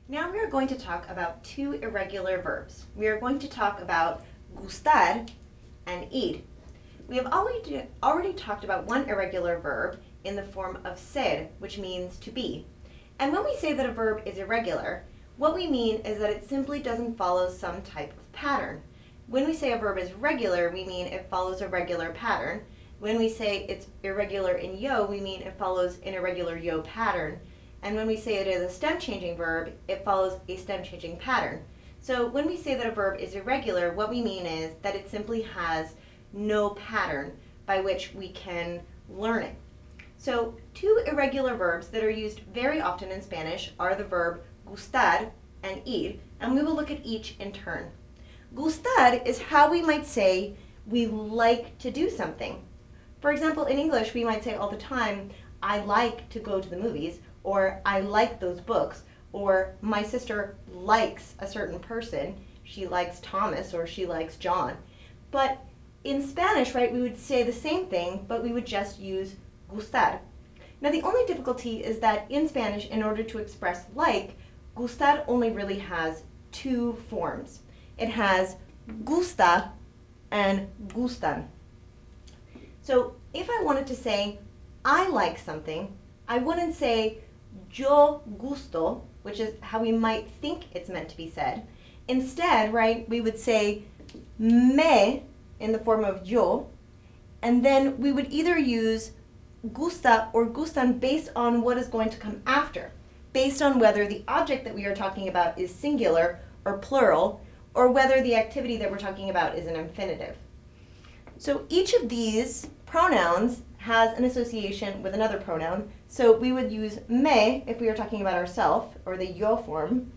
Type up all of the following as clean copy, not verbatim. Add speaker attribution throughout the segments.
Speaker 1: Now we are going to talk about two irregular verbs. We are going to talk about gustar and ir. We have already talked about one irregular verb in the form of ser, which means to be. And when we say that a verb is irregular, what we mean is that it simply doesn't follow some type of pattern. When we say a verb is regular, we mean it follows a regular pattern. When we say it's irregular in yo, we mean it follows an irregular yo pattern. And when we say it is a stem-changing verb, it follows a stem-changing pattern. So when we say that a verb is irregular, what we mean is that it simply has no pattern by which we can learn it. So two irregular verbs that are used very often in Spanish are the verb gustar and ir, and we will look at each in turn. Gustar is how we might say we like to do something. For example, in English, we might say all the time, I like to go to the movies, or I like those books, or my sister likes a certain person. She likes Thomas, or she likes John. But in Spanish, right, we would say the same thing, but we would just use gustar. Now, the only difficulty is that in Spanish, in order to express like, gustar only really has two forms. It has gusta and gustan. So if I wanted to say, I like something, I wouldn't say yo gusto, which is how we might think it's meant to be said. Instead, right, we would say me in the form of yo, and then we would either use gusta or gustan based on what is going to come after, based on whether the object that we are talking about is singular or plural, or whether the activity that we're talking about is an infinitive. So each of these pronouns has an association with another pronoun. So we would use me if we are talking about ourself, or the yo form,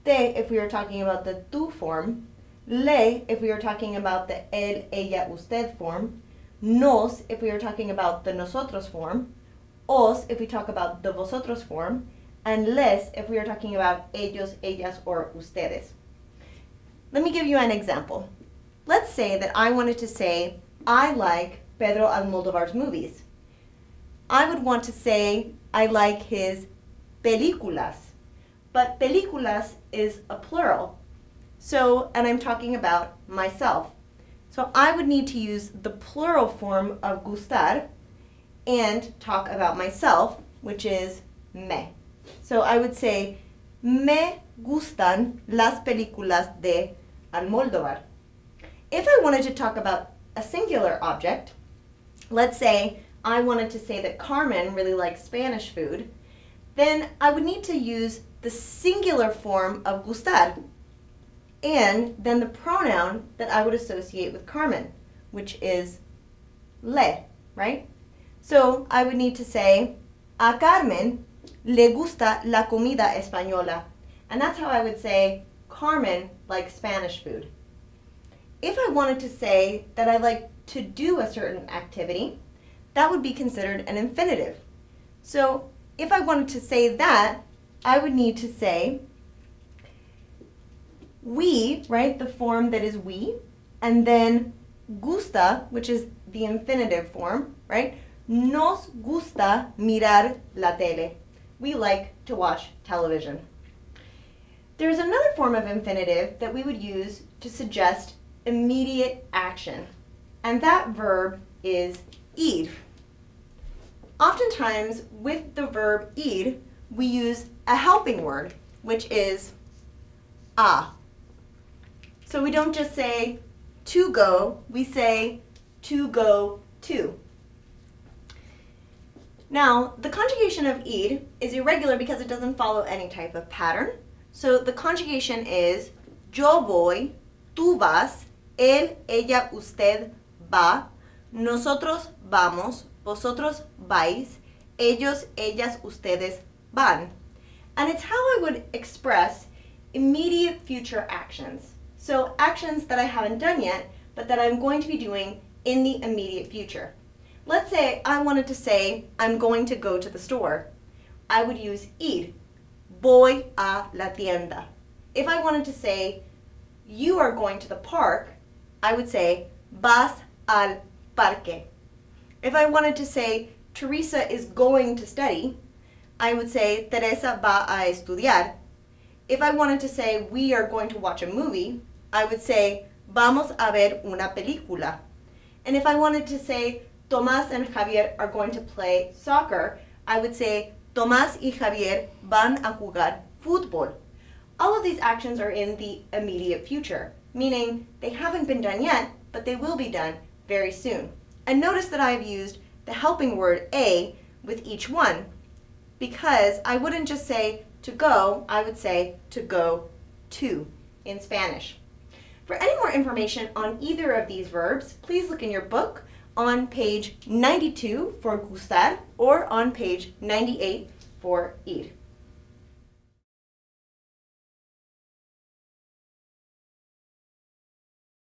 Speaker 1: te if we are talking about the tú form, le if we are talking about the él, ella, usted form, nos if we are talking about the nosotros form, os if we talk about the vosotros form, and les if we are talking about ellos, ellas, or ustedes. Let me give you an example. Let's say that I wanted to say, I like Pedro Almodóvar's movies. I would want to say, I like his películas. But películas is a plural. So, and I'm talking about myself. So I would need to use the plural form of gustar and talk about myself, which is me. So I would say, me gustan las películas de Almodóvar. If I wanted to talk about a singular object, let's say I wanted to say that Carmen really likes Spanish food, then I would need to use the singular form of gustar and then the pronoun that I would associate with Carmen, which is le, right? So I would need to say, a Carmen le gusta la comida española. And that's how I would say, Carmen likes Spanish food. If I wanted to say that I like to do a certain activity, that would be considered an infinitive. So if I wanted to say that, I would need to say we, right, the form that is we, and then gusta, which is the infinitive form, right? Nos gusta mirar la tele. We like to watch television. There's another form of infinitive that we would use to suggest immediate action, and that verb is ir. Oftentimes, with the verb ir, we use a helping word, which is a. So we don't just say to go, we say to go to. Now, the conjugation of ir is irregular because it doesn't follow any type of pattern. So the conjugation is yo voy, tú vas, él, ella, usted va, nosotros vamos, vosotros vais, ellos, ellas, ustedes van. And it's how I would express immediate future actions. So actions that I haven't done yet, but that I'm going to be doing in the immediate future. Let's say I wanted to say, I'm going to go to the store. I would use ir, voy a la tienda. If I wanted to say, you are going to the park, I would say, vas al parque. If I wanted to say, Teresa is going to study, I would say, Teresa va a estudiar. If I wanted to say we are going to watch a movie, I would say vamos a ver una película. And if I wanted to say Tomás and Javier are going to play soccer, I would say Tomás y Javier van a jugar fútbol. All of these actions are in the immediate future, meaning they haven't been done yet, but they will be done very soon. And notice that I've used the helping word a with each one, because I wouldn't just say to go, I would say to go to in Spanish. For any more information on either of these verbs, please look in your book on page 92 for gustar or on page 98 for ir.